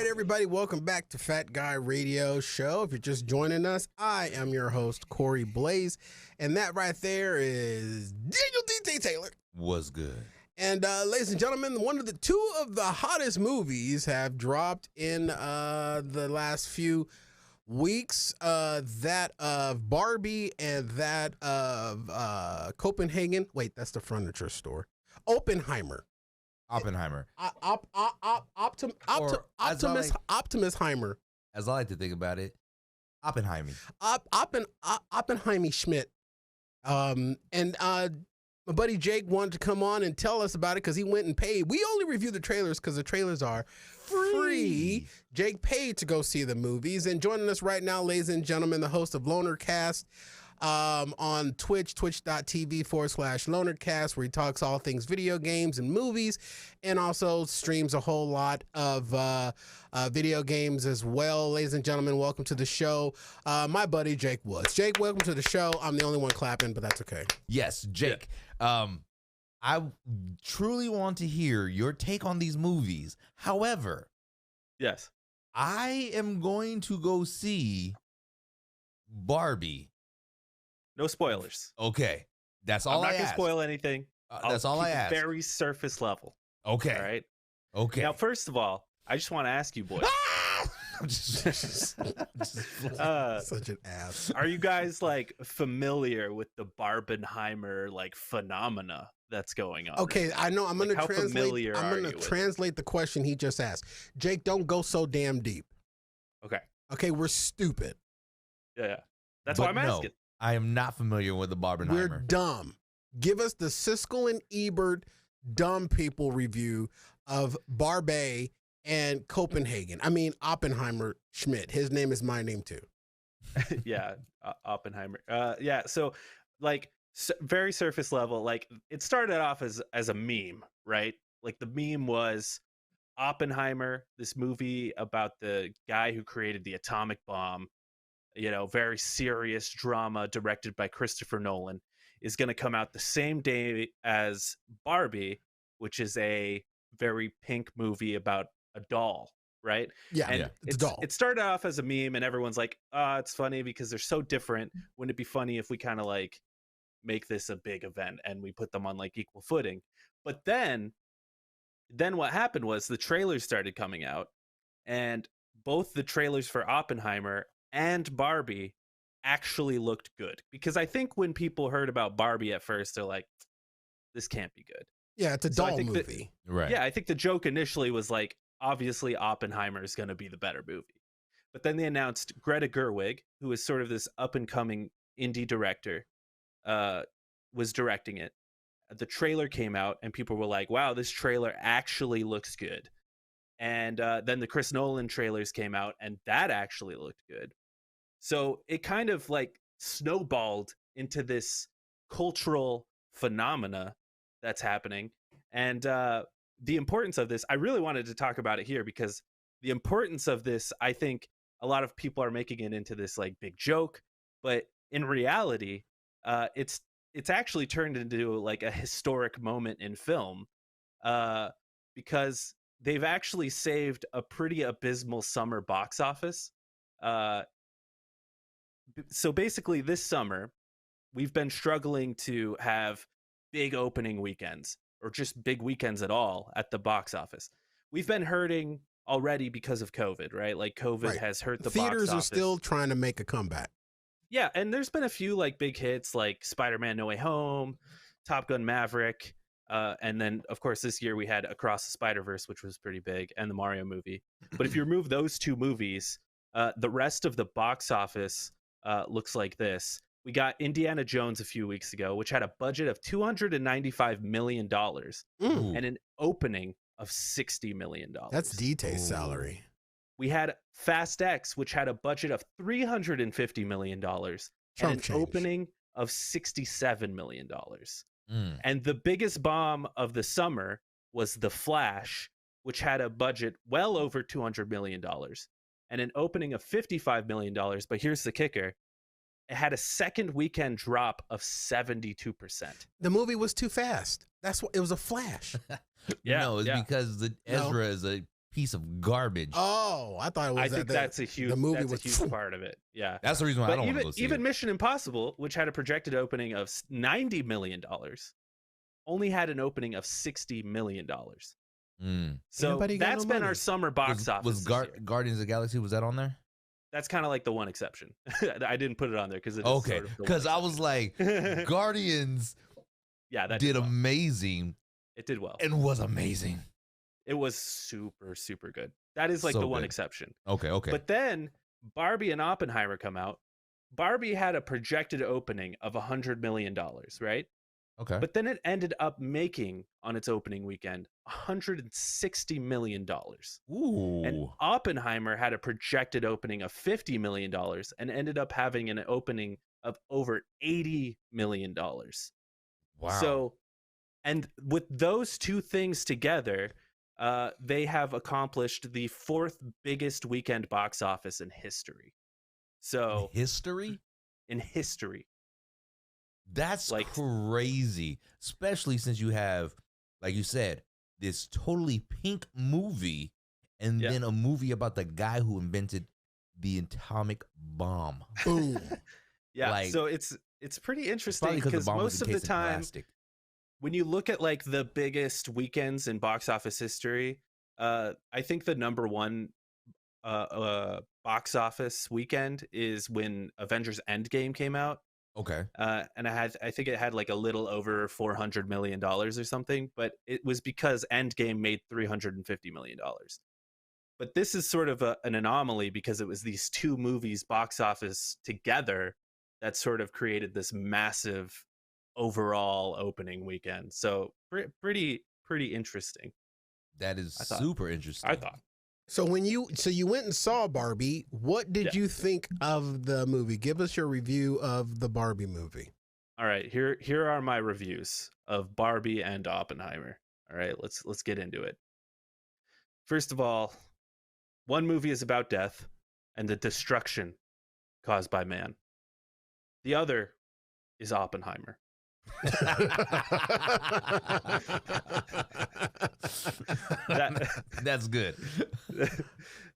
right, everybody, welcome back to Fat Guy Radio Show. If you're just joining us, I am your host, Corey Blaze, and that right there is Daniel D.T. Taylor. Was good. And ladies and gentlemen, two of the hottest movies have dropped in the last few weeks. That of Barbie and that of Copenhagen. Wait, that's the furniture store. Oppenheimer. Optimus-heimer. As I like to think about it, Oppenheimer. Oppenheimer Schmidt. My buddy Jake wanted to come on and tell us about it because he went and paid. We only review the trailers because the trailers are free. Jake paid to go see the movies. And joining us right now, ladies and gentlemen, the host of LonerCast on Twitch, twitch.tv/LonerCast, where he talks all things video games and movies, and also streams a whole lot of video games as well. Ladies and gentlemen, welcome to the show, my buddy Jake Woods. Jake, welcome to the show. I'm the only one clapping, but that's okay. Yes, Jake. I truly want to hear your take on these movies. However, yes, I am going to go see Barbie. No spoilers. Okay, that's all I ask. I'm not gonna spoil anything. That's all I ask. Very surface level. Okay. All right. Okay. Now, first of all, I just want to ask you, boys. Such an ass. Are you guys like familiar with the Barbenheimer like phenomena that's going on? Okay, I know. I'm Like, gonna translate. I'm gonna translate the question he just asked. Jake, don't go so damn deep. Okay. Okay, we're stupid. Yeah. That's why I'm asking. I am not familiar with the Barbenheimer. We're dumb. Give us the Siskel and Ebert dumb people review of Barbie and Copenhagen. I mean, Oppenheimer Schmidt. His name is my name too. Yeah, Oppenheimer. Yeah. So, like, very surface level. Like, it started off as a meme, right? Like, the meme was Oppenheimer, this movie about the guy who created the atomic bomb. You know, very serious drama directed by Christopher Nolan, is going to come out the same day as Barbie, which is a very pink movie about a doll, right? Yeah, and it's a doll. It started off as a meme, and everyone's like, it's funny because they're so different. Wouldn't it be funny if we kind of like make this a big event and we put them on like equal footing? But then what happened was the trailers started coming out, and both the trailers for Oppenheimer and Barbie actually looked good, because I think when people heard about Barbie at first, they're like, this can't be good. Yeah, it's a doll movie. Right. Yeah, I think the joke initially was like, obviously Oppenheimer is going to be the better movie. But then they announced Greta Gerwig, who is sort of this up-and-coming indie director, was directing it. The trailer came out, and people were like, wow, this trailer actually looks good. And then the Chris Nolan trailers came out, and that actually looked good. So it kind of like snowballed into this cultural phenomena that's happening. And the importance of this, I really wanted to talk about it here, because the importance of this, I think a lot of people are making it into this like big joke, but in reality, it's actually turned into like a historic moment in film, because they've actually saved a pretty abysmal summer box office. So basically this summer, we've been struggling to have big opening weekends, or just big weekends at all at the box office. We've been hurting already because of COVID, right? Like COVID has hurt the box office. Theaters are still trying to make a comeback. Yeah, and there's been a few like big hits like Spider-Man No Way Home, Top Gun Maverick, and then of course this year we had Across the Spider-Verse, which was pretty big, and the Mario movie. But if you remove those two movies, the rest of the box office looks like this. We got Indiana Jones a few weeks ago, which had a budget of $295 million and an opening of $60 million. That's DT's salary. We had Fast X, which had a budget of $350 million and an opening of $67 million. And the biggest bomb of the summer was The Flash, which had a budget well over $200 million and an opening of $55 million. But here's the kicker. It had a second weekend drop of 72%. The movie was too fast. That's what it was, a flash. No, it's because Ezra is a piece of garbage. Oh, I thought it was. I think that's a huge. The movie that's was a huge part of it. Yeah, That's the reason why I but don't want to go see even it. Mission Impossible, which had a projected opening of $90 million, only had an opening of $60 million. So Anybody got that's no been money? our summer box office. Was this year. Guardians of the Galaxy, was that on there? That's kind of like the one exception. I didn't put it on there because it is Okay, sort of the because one I was like, exception. Guardians Yeah, that did well. amazing It did well. and was amazing. It was super, super good. That is like So the one good. exception. Okay. But then Barbie and Oppenheimer come out. Barbie had a projected opening of $100 million, right? Okay. But then it ended up making on its opening weekend $160 million. Ooh. And Oppenheimer had a projected opening of $50 million and ended up having an opening of over $80 million. Wow. So, and with those two things together, they have accomplished the fourth biggest weekend box office in history. So, history? In history. That's Like- crazy, especially since you have, like you said, this totally pink movie, and Yeah. then a movie about the guy who invented the atomic bomb. Boom. Yeah, Like- so it's pretty It's interesting probably because the because bomb was most of the encased in time, plastic. when you look at like the biggest weekends in box office history, I think the number one box office weekend is when Avengers Endgame came out. Okay. And I think it had like a little over $400 million or something, but it was because Endgame made $350 million. But this is sort of an anomaly because it was these two movies box office together that sort of created this massive overall opening weekend. So pretty interesting, That is I thought. super interesting. I thought. So you went and saw Barbie. What did you think of the movie? Give us your review of the Barbie movie. All right, here are my reviews of Barbie and Oppenheimer. All right, let's get into it. First of all, one movie is about death and the destruction caused by man. The other is Oppenheimer. That's good.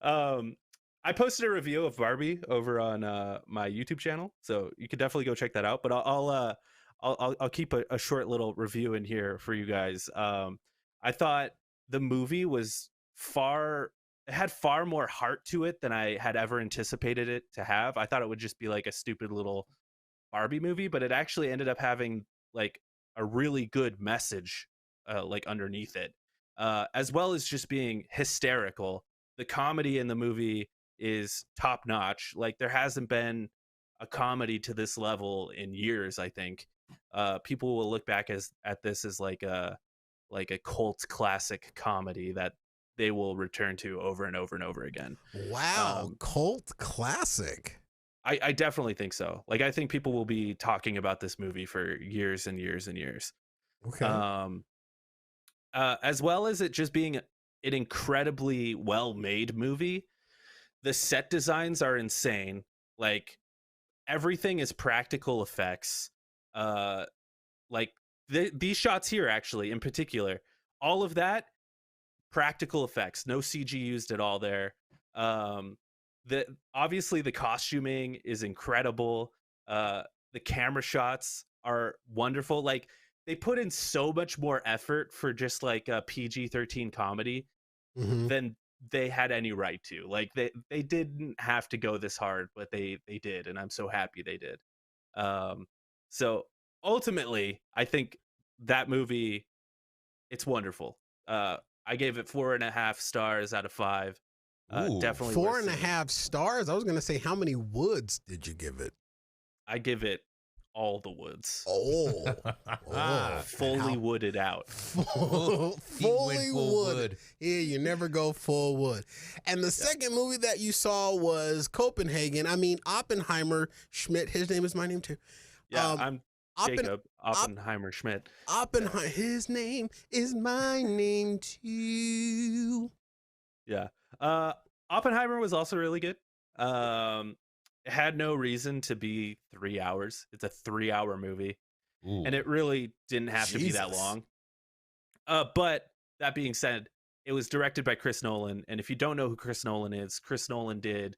I posted a review of Barbie over on my YouTube channel, so you could definitely go check that out. But I'll keep a short little review in here for you guys. I thought the movie was it had far more heart to it than I had ever anticipated it to have. I thought it would just be like a stupid little Barbie movie, but it actually ended up having like a really good message like underneath it, as well as just being hysterical. The comedy in the movie is top notch. Like there hasn't been a comedy to this level in years. I think people will look back at this as like a cult classic comedy that they will return to over and over and over again. Wow, cult classic. I definitely think so. Like I think people will be talking about this movie for years and years and years. Okay. As well as it just being an incredibly well-made movie. The set designs are insane. Like everything is practical effects. Like these shots here, actually, in particular, all of that practical effects. No CG used at all there. Obviously the costuming is incredible. The camera shots are wonderful. Like they put in so much more effort for just like a PG-13 comedy Mhm. than they had any right to. Like they didn't have to go this hard, but they did, and I'm so happy they did. So ultimately, I think that movie, it's wonderful. I gave it 4.5 stars out of 5. Ooh, Definitely Four worth and a seeing. half stars. I was gonna say, how many woods did you give it? I give it all the woods. Oh, Fully How- wooded out. fully full wood. Yeah, you never go full wood. And the second movie that you saw was Copenhagen. I mean, Oppenheimer Schmidt. His name is my name too. Yeah, Um, I'm Jacob Oppenheimer Schmidt. Oppenheimer. His name is my name too. Yeah. Oppenheimer was also really good. It had no reason to be 3 hours. It's a 3-hour movie, Ooh. and it really didn't have to be that Jesus. long. But that being said, it was directed by Chris Nolan. And if you don't know who Chris Nolan is, Chris Nolan did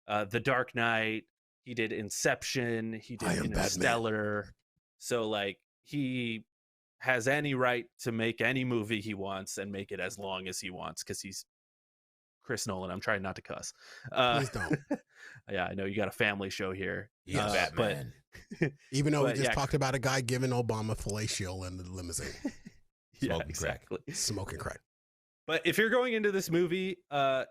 The Dark Knight. He did Inception. He did Interstellar. So like he has any right to make any movie he wants and make it as long as he wants because he's Chris Nolan. I'm trying not to cuss. Please don't. Yeah, I know you got a family show here. Yeah, Batman. But even though we just talked about a guy giving Obama fellatio in the limousine, smoking crack. But if you're going into this movie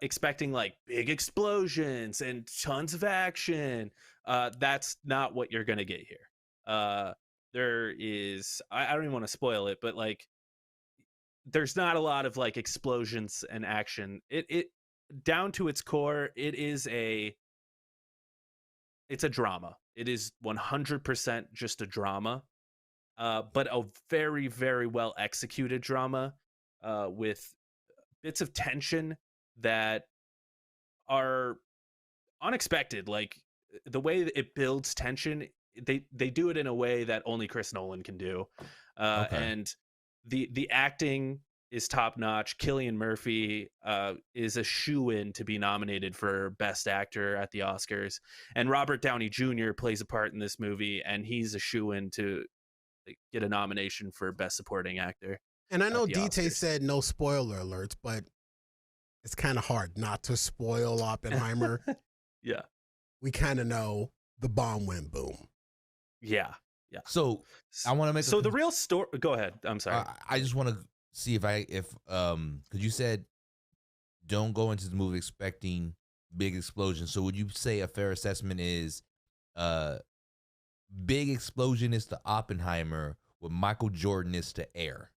expecting like big explosions and tons of action, that's not what you're gonna get here. There is, I don't even want to spoil it, but like, there's not a lot of like explosions and action. It down to its core, it's a drama. It is 100% just a drama, but a very, very well executed drama with bits of tension that are unexpected. Like the way that it builds tension, they do it in a way that only Chris Nolan can do. And the acting is top notch. Cillian Murphy is a shoo-in to be nominated for Best Actor at the Oscars, and Robert Downey Jr. plays a part in this movie, and he's a shoo-in to get a nomination for Best Supporting Actor. And I know DT said no spoiler alerts, but it's kind of hard not to spoil Oppenheimer. Yeah. We kind of know the bomb went boom. Yeah. Yeah. So I want to make the real story. Go ahead. I'm sorry. I just want to see if because you said don't go into the movie expecting big explosions. So would you say a fair assessment is big explosion is to Oppenheimer what Michael Jordan is to Air?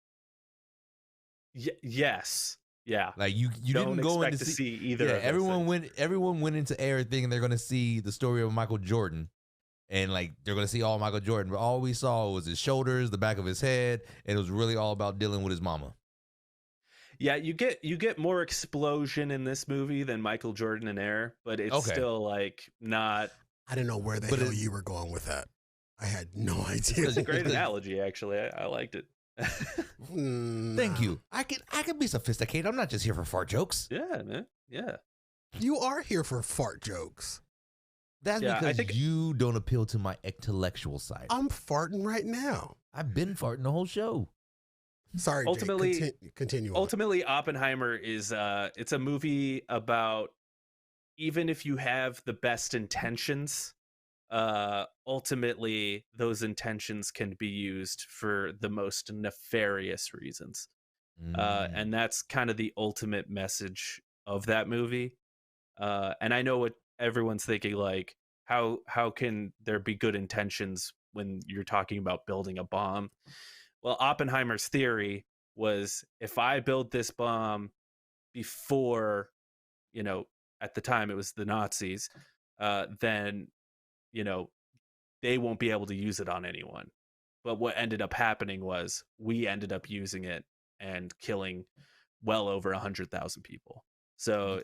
Yes. Yeah. Like you didn't go in to see either. Yeah, everyone went into Air thinking they're going to see the story of Michael Jordan. And like they're gonna see all Michael Jordan, but all we saw was his shoulders, the back of his head, and it was really all about dealing with his mama. Yeah, you get more explosion in this movie than Michael Jordan in Air, but it's still like not. I didn't know where the hell you were going with that. I had no idea. It's a great analogy, actually. I liked it. Thank you. I can be sophisticated. I'm not just here for fart jokes. Yeah, man. Yeah. You are here for fart jokes. That's because you don't appeal to my intellectual side. I'm farting right now. I've been farting the whole show. Sorry, ultimately, Jake, continue. Ultimately, Oppenheimer is it's a movie about even if you have the best intentions, ultimately those intentions can be used for the most nefarious reasons. And that's kind of the ultimate message of that movie. And I know what everyone's thinking, like, how can there be good intentions when you're talking about building a bomb? Well, Oppenheimer's theory was, if I build this bomb before, at the time it was the Nazis, then, they won't be able to use it on anyone. But what ended up happening was we ended up using it and killing well over 100,000 people. So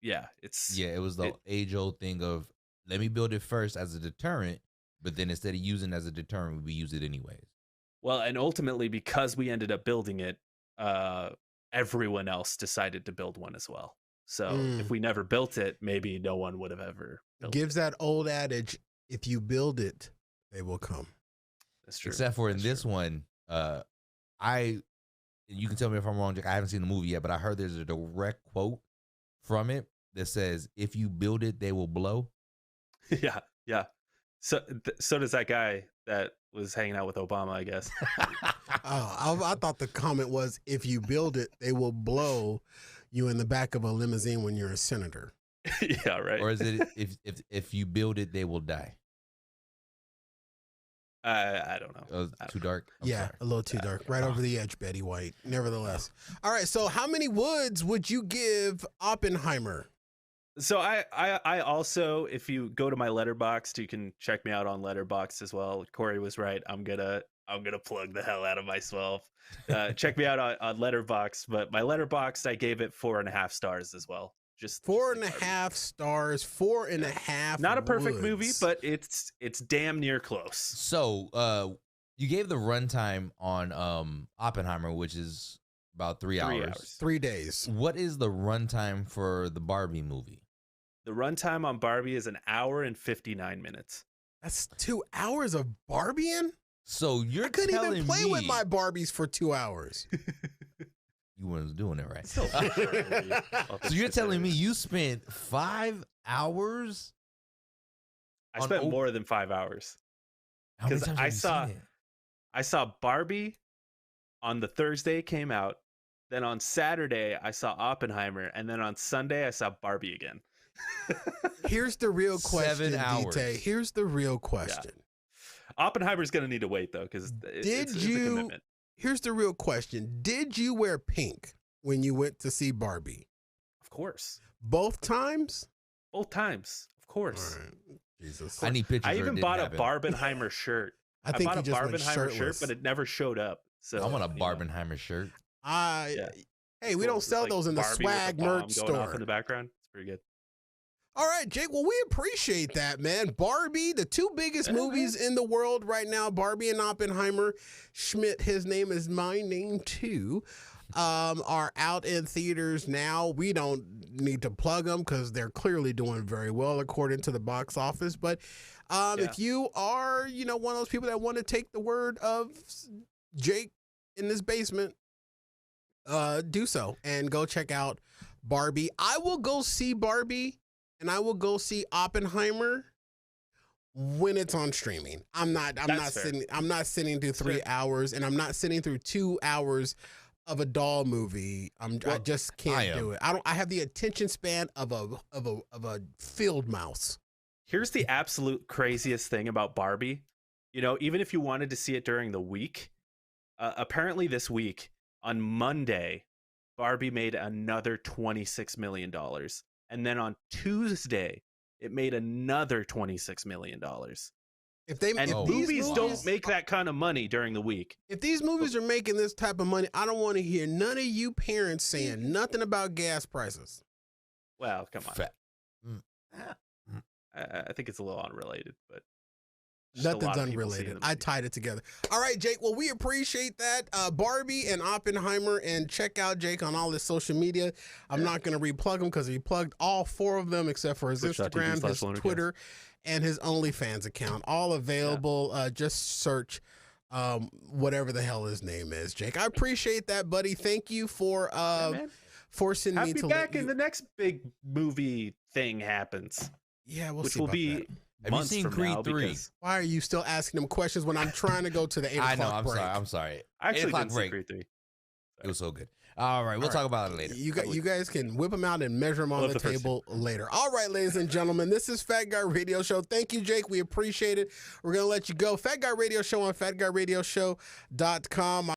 yeah, it was the age-old thing of, let me build it first as a deterrent, but then instead of using it as a deterrent, we use it anyways. Well, and ultimately, because we ended up building it, everyone else decided to build one as well. So if we never built it, maybe no one would have ever built Gives that old adage, if you build it, they will come. That's true. Except for in this one, you can tell me if I'm wrong, Jack. I haven't seen the movie yet, but I heard there's a direct quote from it that says, if you build it, they will blow. Yeah. So does that guy that was hanging out with Obama, I guess. I thought the comment was, if you build it, they will blow you in the back of a limousine when you're a senator. Yeah, right. Or is it, if you build it, they will die? I don't know. Too dark? I'm sorry. A little too dark. Right over the edge, Betty White. Nevertheless. All right, so how many woods would you give Oppenheimer? So I also, if you go to my Letterboxd, you can check me out on Letterboxd as well. Corey was right. I'm gonna plug the hell out of myself. Check me out on Letterboxd, but my Letterboxd, I gave it 4.5 stars as well. Just 4.5 stars, 4.5. Not a perfect movie, but it's damn near close. So you gave the runtime on Oppenheimer, which is About 3 hours. 3 days. What is the runtime for the Barbie movie? The runtime on Barbie is 1 hour and 59 minutes. That's 2 hours of Barbieing? So you're I couldn't telling even play me with my Barbies for 2 hours. you weren't doing it right. Still a short movie. So you're telling me you spent 5 hours? I spent more than 5 hours. How many 'Cause times have you seen it? I saw Barbie on the Thursday it came out. Then on Saturday, I saw Oppenheimer. And then on Sunday, I saw Barbie again. Here's the real question, 7 hours. DT. Here's the real question. Oppenheimer's going to need to wait, though, because it's a commitment. Here's the real question. Did you wear pink when you went to see Barbie? Of course. Both times? Both times. Of course. All right. Jesus. I need pictures. I or it even didn't bought happen. a Barbenheimer shirt. I think bought you a just went Barbenheimer shirt, shirtless. but it never showed up. So I want a you know. Barbenheimer shirt. Yeah. Hey, we don't It's sell like those in the Barbie with a swag bomb merch going off store. in the background. It's pretty good. All right, Jake. Well, we appreciate that, man. Barbie, the two biggest movies in the world right now, Barbie and Oppenheimer. Schmidt, his name is my name too, are out in theaters now. We don't need to plug them because they're clearly doing very well according to the box office. But if you are, one of those people that want to take the word of Jake in this basement, do so and go check out Barbie. I will go see Barbie and I will go see Oppenheimer when it's on streaming. I'm not sitting through 3 hours, and I'm not sitting through 2 hours of a doll movie. I just can't do it. I have the attention span of a field mouse. Here's the absolute craziest thing about Barbie. Even if you wanted to see it during the week, apparently this week on Monday, Barbie made another $26 million. And then on Tuesday, it made another $26 million. Movies don't make that kind of money during the week. If these movies are making this type of money, I don't want to hear none of you parents saying nothing about gas prices. Well, come on. I think it's a little unrelated, but nothing's unrelated. I tied it together. All right, Jake. Well, we appreciate that. Barbie and Oppenheimer, and check out Jake on all his social media. I'm not going to replug him because he plugged all 4 of them except for his Instagram, his Twitter, and his OnlyFans account. All available. Just search whatever the hell his name is, Jake. I appreciate that, buddy. Thank you for forcing me to back in the next big movie thing happens. Yeah, we'll which see will about be. that. Have you seen Creed 3? Why are you still asking them questions when I'm trying to go to the 8 o'clock break? I'm sorry. I actually 8 o'clock didn't break. see Creed 3. It was so good. All right, we'll talk about it later. You guys can whip them out and measure them on the table later. All right, ladies and gentlemen, this is Fat Guy Radio Show. Thank you, Jake. We appreciate it. We're going to let you go. Fat Guy Radio Show on FatGuyRadioShow.com.